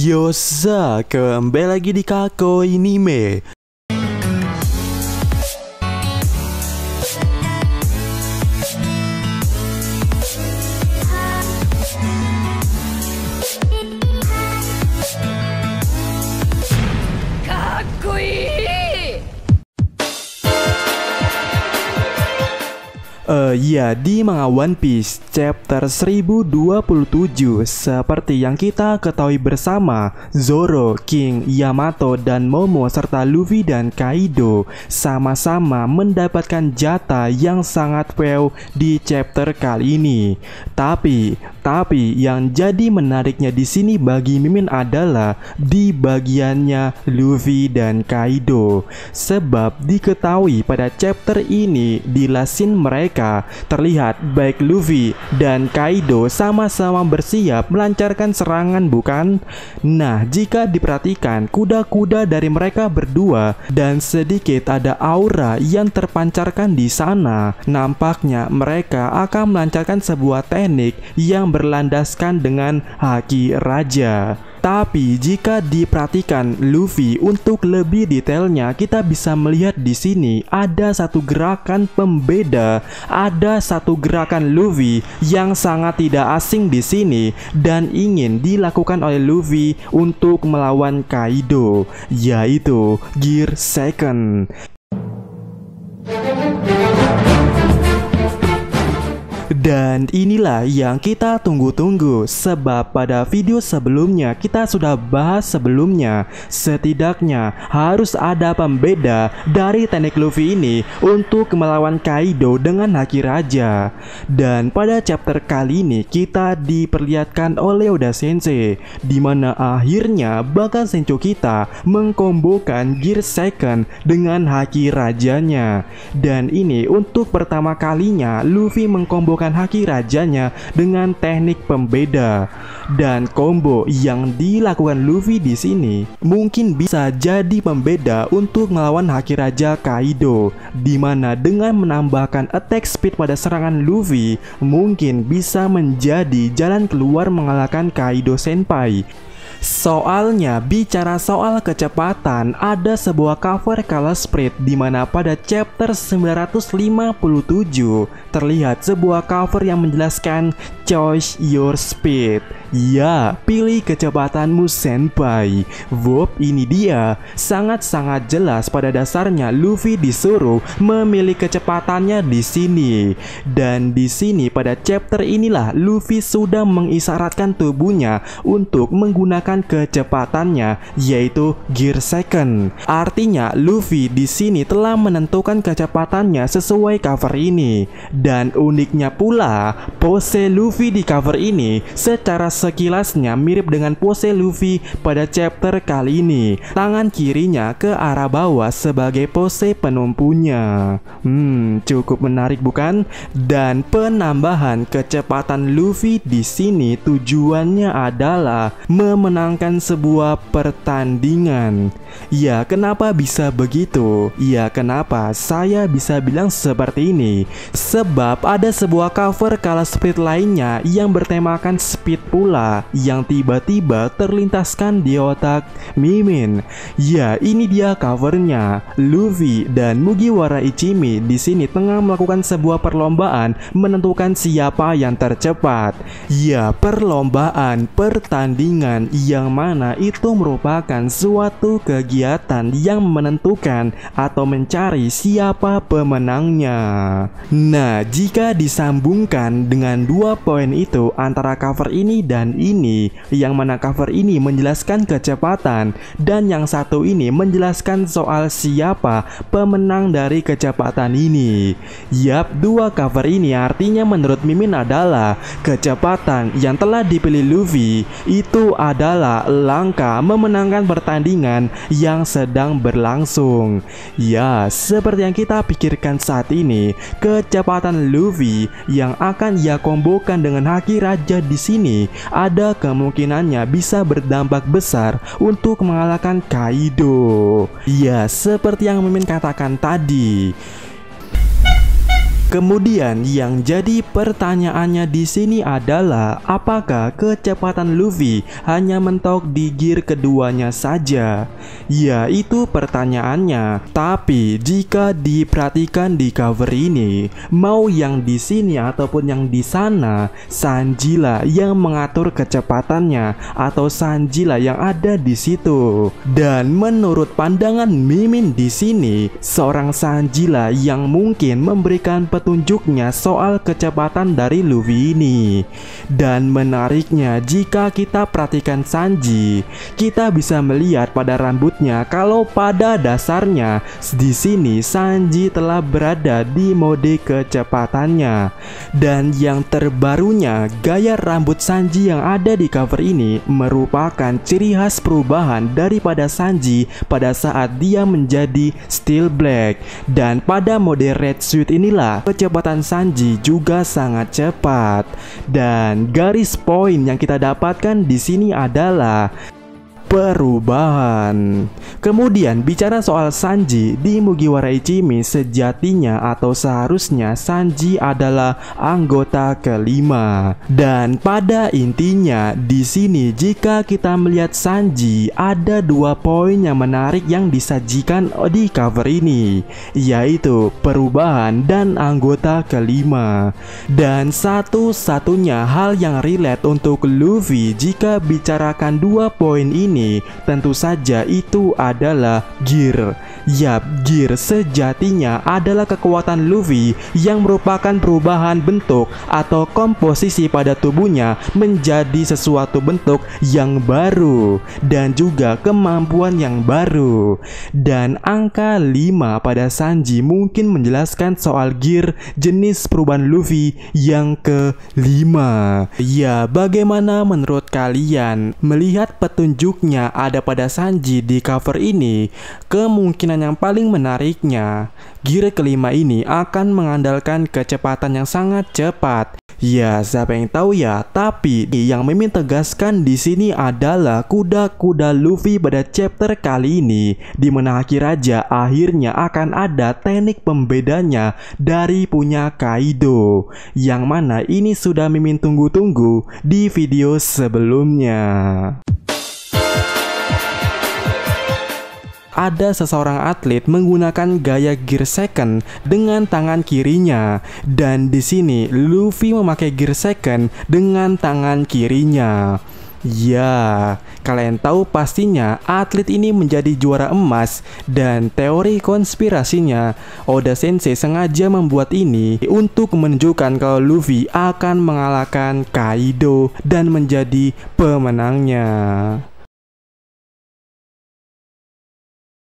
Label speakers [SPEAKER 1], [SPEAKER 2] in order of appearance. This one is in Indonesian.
[SPEAKER 1] Yosa, kembali lagi di Kakoi Anime. Ya, di manga One Piece chapter 1027, seperti yang kita ketahui bersama, Zoro, King, Yamato, dan Momo serta Luffy dan Kaido sama-sama mendapatkan jatah yang sangat wow di chapter kali ini. Tapi yang jadi menariknya di sini bagi Mimin adalah di bagiannya Luffy dan Kaido. Sebab diketahui pada chapter ini di last scene mereka terlihat baik Luffy dan Kaido sama-sama bersiap melancarkan serangan, bukan? Nah, jika diperhatikan kuda-kuda dari mereka berdua dan sedikit ada aura yang terpancarkan di sana, nampaknya mereka akan melancarkan sebuah teknik yang berlandaskan dengan haki raja. Tapi jika diperhatikan Luffy untuk lebih detailnya, kita bisa melihat di sini ada satu gerakan pembeda, ada satu gerakan Luffy yang sangat tidak asing di sini dan ingin dilakukan oleh Luffy untuk melawan Kaido, yaitu Gear Second. Dan inilah yang kita tunggu-tunggu, sebab pada video sebelumnya kita sudah bahas sebelumnya, setidaknya harus ada pembeda dari teknik Luffy ini untuk melawan Kaido dengan haki raja. Dan pada chapter kali ini kita diperlihatkan oleh Oda Sensei, dimana akhirnya bakal Sencho kita mengkombokan Gear Second dengan haki rajanya. Dan ini untuk pertama kalinya Luffy mengkombokan haki rajanya dengan teknik pembeda. Dan combo yang dilakukan Luffy di sini mungkin bisa jadi pembeda untuk melawan haki raja Kaido, dimana dengan menambahkan attack speed pada serangan Luffy mungkin bisa menjadi jalan keluar mengalahkan Kaido Senpai. Soalnya bicara soal kecepatan, ada sebuah cover Color Spread di mana pada chapter 957 terlihat sebuah cover yang menjelaskan choose your speed. Ya, pilih kecepatanmu senpai. Wup, ini dia. Sangat-sangat jelas pada dasarnya Luffy disuruh memilih kecepatannya di sini. Dan di sini pada chapter inilah Luffy sudah mengisyaratkan tubuhnya untuk menggunakan kecepatannya, yaitu Gear Second. Artinya Luffy di sini telah menentukan kecepatannya sesuai cover ini. Dan uniknya pula, pose Luffy di cover ini secara sekilasnya mirip dengan pose Luffy pada chapter kali ini. Tangan kirinya ke arah bawah sebagai pose penumpunya. Cukup menarik, bukan? Dan penambahan kecepatan Luffy di sini tujuannya adalah memenangkan sebuah pertandingan. Ya, kenapa bisa begitu? Ya, kenapa saya bisa bilang seperti ini? Sebab ada sebuah cover Color Speed lainnya yang bertemakan speed pula, yang tiba-tiba terlintaskan di otak Mimin. Ya, ini dia covernya. Luffy dan Mugiwara Ichimi di sini tengah melakukan sebuah perlombaan menentukan siapa yang tercepat. Ya, perlombaan, pertandingan yang mana itu merupakan suatu kegiatan yang menentukan atau mencari siapa pemenangnya. Nah, jika disambungkan dengan dua poin itu antara cover ini dan ini, yang mana cover ini menjelaskan kecepatan dan yang satu ini menjelaskan soal siapa pemenang dari kecepatan ini. Yap, dua cover ini artinya menurut Mimin adalah kecepatan yang telah dipilih Luffy itu adalah langkah memenangkan pertandingan yang sedang berlangsung. Ya, seperti yang kita pikirkan saat ini, kecepatan Luffy yang akan ia kombokan dengan haki raja di sini ada kemungkinannya bisa berdampak besar untuk mengalahkan Kaido. Ya, seperti yang Mimin katakan tadi. Kemudian yang jadi pertanyaannya di sini adalah apakah kecepatan Luffy hanya mentok di gear keduanya saja? Ya, itu pertanyaannya. Tapi jika diperhatikan di cover ini, mau yang di sini ataupun yang di sana, Sanji lah yang mengatur kecepatannya atau Sanji lah yang ada di situ. Dan menurut pandangan Mimin di sini, seorang Sanji lah yang mungkin memberikan petunjuknya soal kecepatan dari Luffy ini. Dan menariknya, jika kita perhatikan Sanji, kita bisa melihat pada rambutnya kalau pada dasarnya di sini Sanji telah berada di mode kecepatannya. Dan yang terbarunya, gaya rambut Sanji yang ada di cover ini merupakan ciri khas perubahan daripada Sanji pada saat dia menjadi Steel Black. Dan pada mode Red Suit inilah kecepatan Sanji juga sangat cepat. Dan garis poin yang kita dapatkan di sini adalah perubahan. Kemudian bicara soal Sanji di Mugiwara Ichimi, sejatinya atau seharusnya Sanji adalah anggota kelima. Dan pada intinya di sini jika kita melihat Sanji, ada dua poin yang menarik yang disajikan di cover ini, yaitu perubahan dan anggota kelima. Dan satu-satunya hal yang relate untuk Luffy jika bicarakan dua poin ini tentu saja itu adalah gear. Yap, gear sejatinya adalah kekuatan Luffy yang merupakan perubahan bentuk atau komposisi pada tubuhnya menjadi sesuatu bentuk yang baru dan juga kemampuan yang baru. Dan angka 5 pada Sanji mungkin menjelaskan soal gear jenis perubahan Luffy yang kelima. Ya, bagaimana menurut kalian melihat petunjuknya ada pada Sanji di cover ini? Kemungkinan yang paling menariknya, gear kelima ini akan mengandalkan kecepatan yang sangat cepat. Ya, siapa yang tahu ya. Tapi yang Mimin tegaskan di sini adalah kuda-kuda Luffy pada chapter kali ini, di mana Haki Raja akhirnya akan ada teknik pembedanya dari punya Kaido, yang mana ini sudah Mimin tunggu-tunggu di video sebelumnya. Ada seseorang atlet menggunakan gaya gear second dengan tangan kirinya, dan di sini Luffy memakai gear second dengan tangan kirinya. Ya, kalian tahu pastinya atlet ini menjadi juara emas, dan teori konspirasinya Oda Sensei sengaja membuat ini untuk menunjukkan kalau Luffy akan mengalahkan Kaido dan menjadi pemenangnya.